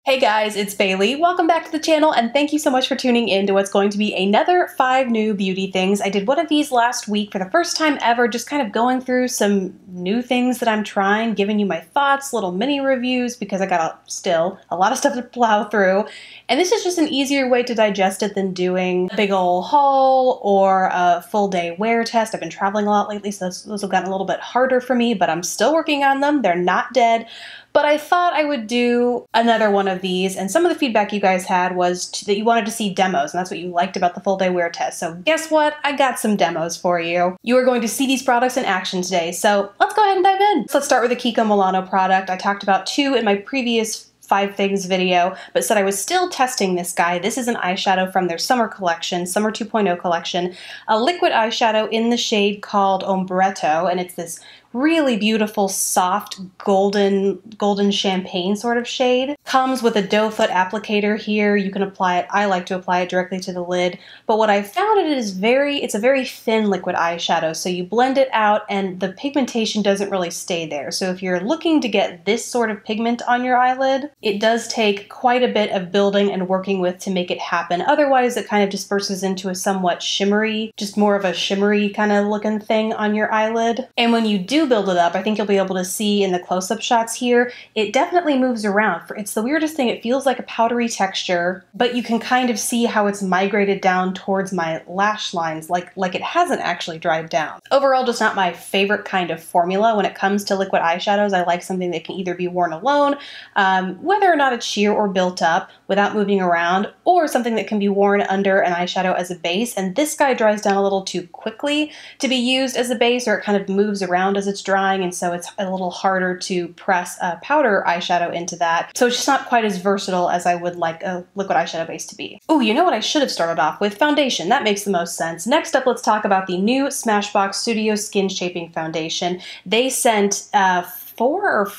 Hey guys, it's Bailey. Welcome back to the channel and thank you so much for tuning in to what's going to be another 5 new beauty things. I did one of these last week for the first time ever, just kind of going through some new things that I'm trying, giving you my thoughts, little mini reviews because I got still a lot of stuff to plow through. And this is just an easier way to digest it than doing a big ol' haul or a full day wear test. I've been traveling a lot lately, so those have gotten a little bit harder for me, but I'm still working on them. They're not dead. But I thought I would do another one of these, and some of the feedback you guys had was that you wanted to see demos, and that's what you liked about the full day wear test. So guess what? I got some demos for you. You are going to see these products in action today, so let's go ahead and dive in. So let's start with the Kiko Milano product. I talked about 2 in my previous 5 things video, but said I was still testing this guy. This is an eyeshadow from their summer collection, Summer 2.0 collection, a liquid eyeshadow in the shade called Ombretto, and it's this really beautiful, soft, golden champagne sort of shade. Comes with a doe foot applicator here. You can apply it. I like to apply it directly to the lid. But what I found it's a very thin liquid eyeshadow. So you blend it out and the pigmentation doesn't really stay there. So if you're looking to get this sort of pigment on your eyelid, it does take quite a bit of building and working with to make it happen. Otherwise, it kind of disperses into a somewhat shimmery, just more of a shimmery kind of looking thing on your eyelid. And when you do build it up, I think you'll be able to see in the close-up shots here, it definitely moves around. It's the weirdest thing. It feels like a powdery texture, but you can kind of see how it's migrated down towards my lash lines, like it hasn't actually dried down. Overall, just not my favorite kind of formula. When it comes to liquid eyeshadows, I like something that can either be worn alone, whether or not it's sheer or built up without moving around, or something that can be worn under an eyeshadow as a base. And this guy dries down a little too quickly to be used as a base, or it kind of moves around as it's drying, and so it's a little harder to press a powder eyeshadow into that. So it's just not quite as versatile as I would like a liquid eyeshadow base to be. Oh, you know what I should have started off with? Foundation. That makes the most sense. Next up, let's talk about the new Smashbox Studio Skin Shaping Foundation. They sent 4 or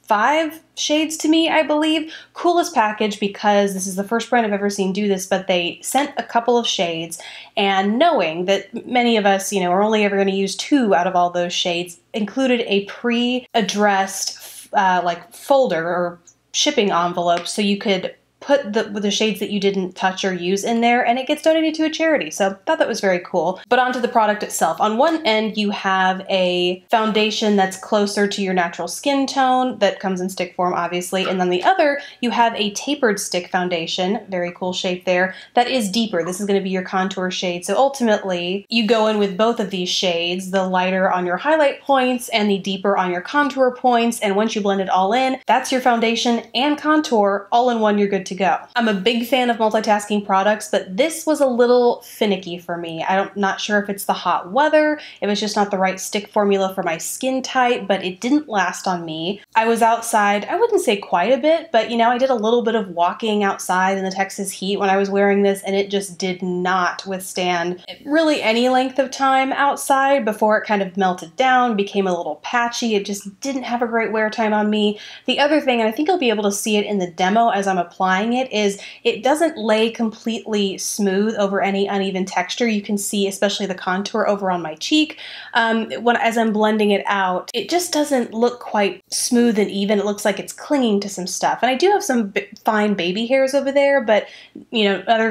5 shades to me, I believe. Coolest package because this is the first brand I've ever seen do this, but they sent a couple of shades, and knowing that many of us, are only ever going to use 2 out of all those shades, included a pre-addressed like folder or shipping envelope so you could put the shades that you didn't touch or use in there, and it gets donated to a charity. So I thought that was very cool. But onto the product itself. On one end, you have a foundation that's closer to your natural skin tone that comes in stick form, obviously. And then the other, you have a tapered stick foundation, very cool shape there, that is deeper. This is going to be your contour shade. So ultimately, you go in with both of these shades, the lighter on your highlight points and the deeper on your contour points. And once you blend it all in, that's your foundation and contour all in one. You're good to go. I'm a big fan of multitasking products, but this was a little finicky for me. I'm not sure if it's the hot weather, it was just not the right stick formula for my skin type, but it didn't last on me. I was outside, I wouldn't say quite a bit, but I did a little bit of walking outside in the Texas heat when I was wearing this, and it just did not withstand really any length of time outside before it kind of melted down, became a little patchy. It just didn't have a great wear time on me. The other thing, and I think you'll be able to see it in the demo as I'm applying it, is it doesn't lay completely smooth over any uneven texture. You can see especially the contour over on my cheek. As I'm blending it out, it just doesn't look quite smooth and even. It looks like it's clinging to some stuff. And I do have some fine baby hairs over there, but no other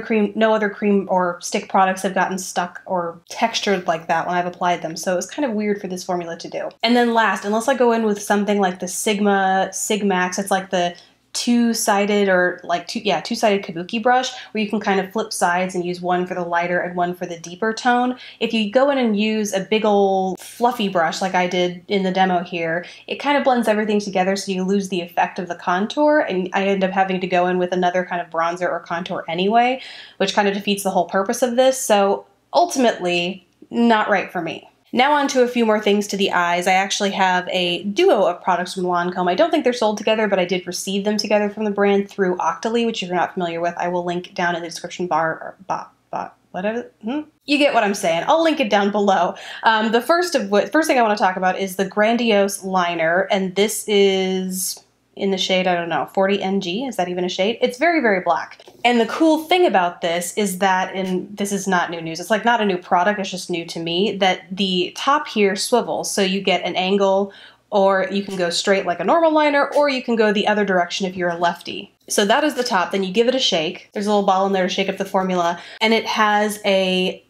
cream or stick products have gotten stuck or textured like that when I've applied them. So it was kind of weird for this formula to do. And then last, unless I go in with something like the Sigmax, it's like the two-sided or two-sided kabuki brush where you can kind of flip sides and use one for the lighter and one for the deeper tone. If you go in and use a big old fluffy brush like I did in the demo here, it kind of blends everything together so you lose the effect of the contour, and I end up having to go in with another kind of bronzer or contour anyway, which kind of defeats the whole purpose of this. So ultimately, not right for me. Now on to a few more things to the eyes. I actually have a duo of products from Lancome. I don't think they're sold together, but I did receive them together from the brand through Octoly, which if you're not familiar with, I will link down in the description bar, or whatever. You get what I'm saying. I'll link it down below. The first thing I want to talk about is the Grandiose Liner, and this is in the shade, I don't know, 40 NG, is that even a shade? It's very, very black. And the cool thing about this is that, and this is not new news, it's like not a new product, it's just new to me, that the top here swivels, so you get an angle, or you can go straight like a normal liner, or you can go the other direction if you're a lefty. So that is the top. Then you give it a shake. There's a little ball in there to shake up the formula. And it has a,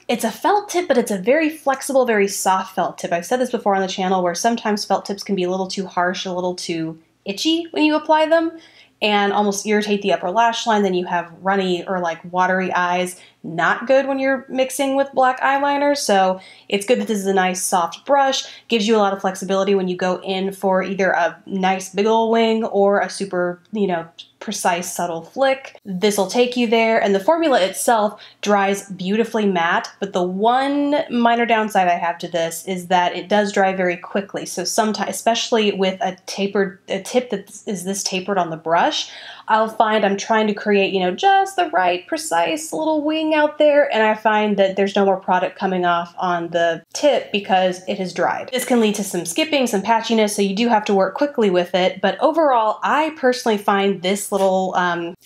it's a felt tip, but it's a very flexible, very soft felt tip. I've said this before on the channel where sometimes felt tips can be a little too harsh, a little too itchy when you apply them and almost irritate the upper lash line. Then you have runny or like watery eyes. Not good when you're mixing with black eyeliner. So it's good that this is a nice soft brush, gives you a lot of flexibility when you go in for either a nice big ol' wing or a super, you know, precise subtle flick. This will take you there, and the formula itself dries beautifully matte, but the one minor downside I have to this is that it does dry very quickly. So sometimes, especially with a tip that is this tapered on the brush, I'll find I'm trying to create, you know, just the right precise little wing out there, and I find that there's no more product coming off on the tip because it has dried. This can lead to some skipping, some patchiness, so you do have to work quickly with it, but overall, I personally find this little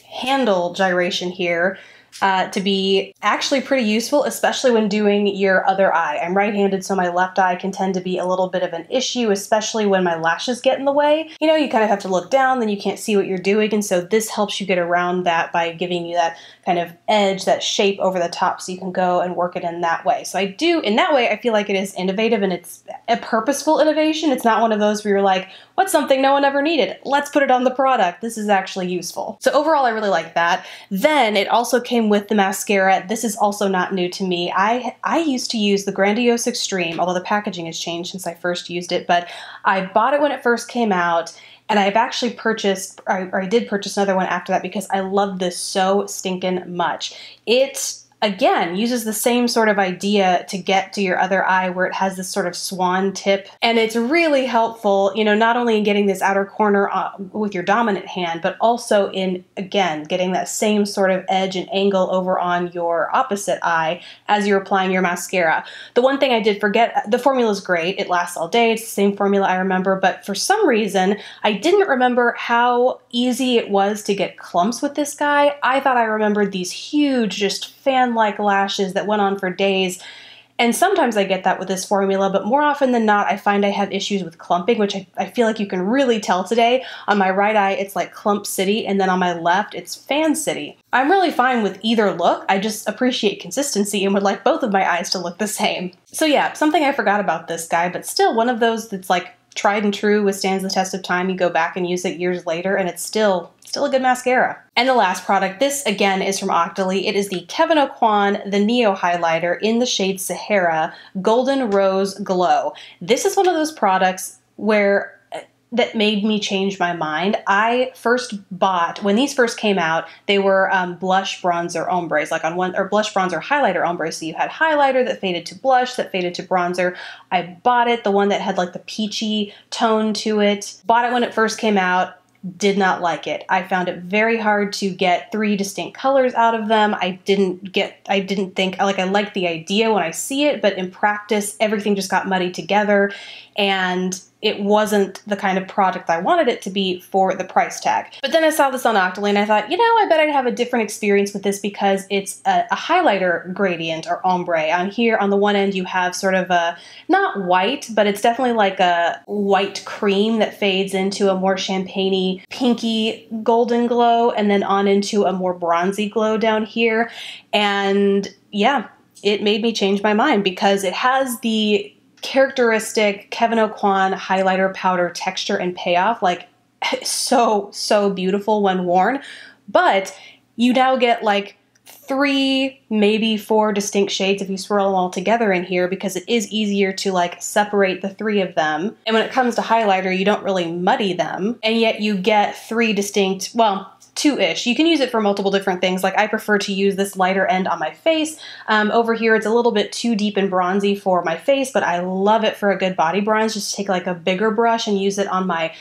handle gyration here to be actually pretty useful, especially when doing your other eye. I'm right-handed, so my left eye can tend to be a little bit of an issue, especially when my lashes get in the way. You know, you kind of have to look down, then you can't see what you're doing, and so this helps you get around that by giving you that kind of edge, that shape over the top, so you can go and work it in that way. So I do, in that way, I feel like it is innovative, and it's a purposeful innovation. It's not one of those where you're like, what's something no one ever needed? Let's put it on the product. This is actually useful. So overall, I really like that. Then it also came with the mascara. This is also not new to me. I used to use the Grandiose Extreme, although the packaging has changed since I first used it, but I bought it when it first came out, and I've actually purchased, or I did purchase another one after that because I love this so stinking much. It, again, uses the same sort of idea to get to your other eye where it has this sort of swan tip. And it's really helpful, you know, not only in getting this outer corner with your dominant hand, but also in, again, getting that same sort of edge and angle over on your opposite eye as you're applying your mascara. The one thing I did forget, the formula is great. It lasts all day. It's the same formula I remember, but for some reason, I didn't remember how easy it was to get clumps with this guy. I thought I remembered these huge, just fan-like lashes that went on for days, and sometimes I get that with this formula, but more often than not I find I have issues with clumping, which I feel like you can really tell today. On my right eye it's like clump city, and then on my left it's fan city. I'm really fine with either look. I just appreciate consistency and would like both of my eyes to look the same. So yeah, something I forgot about this guy, but still one of those that's like tried and true, withstands the test of time. You go back and use it years later and it's still a good mascara. And the last product, this again is from Octoly. It is the Kevyn Aucoin, the Neo Highlighter in the shade Sahara, Golden Rose Glow. This is one of those products where that made me change my mind. I first bought, when these first came out, they were blush bronzer ombres, like on one, or blush bronzer highlighter ombres. So you had highlighter that faded to blush, that faded to bronzer. I bought it, the one that had like the peachy tone to it. Bought it when it first came out. Did not like it. I found it very hard to get 3 distinct colors out of them. I didn't think, like, I liked the idea when I see it, but in practice, everything just got muddied together, and it wasn't the kind of product I wanted it to be for the price tag. But then I saw this on Octoly and I thought, you know, I bet I'd have a different experience with this because it's a highlighter gradient or ombre. On here, on the one end, you have sort of a, not white, but it's definitely like a white cream that fades into a more champagne-y, pinky golden glow, and then on into a more bronzy glow down here. And yeah, it made me change my mind because it has the characteristic Kevyn Aucoin highlighter powder texture and payoff, like so beautiful when worn, but you now get like 3, maybe 4 distinct shades if you swirl them all together in here because it is easier to like separate the 3 of them. And when it comes to highlighter, you don't really muddy them, and yet you get 3 distinct, well, 2-ish. You can use it for multiple different things. Like I prefer to use this lighter end on my face. Over here it's a little bit too deep and bronzy for my face, but I love it for a good body bronze. Just take like a bigger brush and use it on my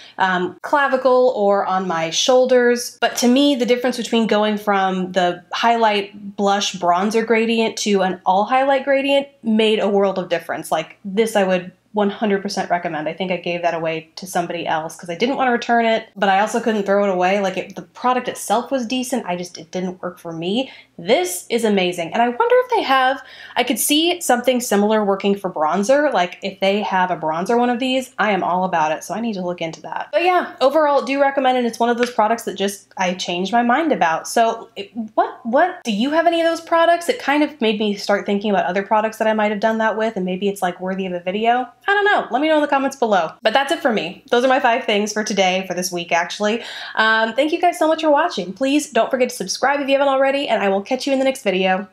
clavicle or on my shoulders. But to me, the difference between going from the highlight blush bronzer gradient to an all highlight gradient made a world of difference. Like this I would 100% recommend. I think I gave that away to somebody else because I didn't want to return it, but I also couldn't throw it away. Like the product itself was decent. It didn't work for me. This is amazing. And I wonder if they have, I could see something similar working for bronzer. Like if they have a bronzer one of these, I am all about it. So I need to look into that. But yeah, overall do recommend it. It's one of those products that just, I changed my mind about. So what, do you have any of those products? It kind of made me start thinking about other products that I might have done that with, and maybe it's like worthy of a video. I don't know. Let me know in the comments below. But that's it for me. Those are my 5 things for today, for this week actually. Thank you guys so much for watching. Please don't forget to subscribe if you haven't already, and I will catch you in the next video.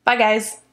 Bye guys.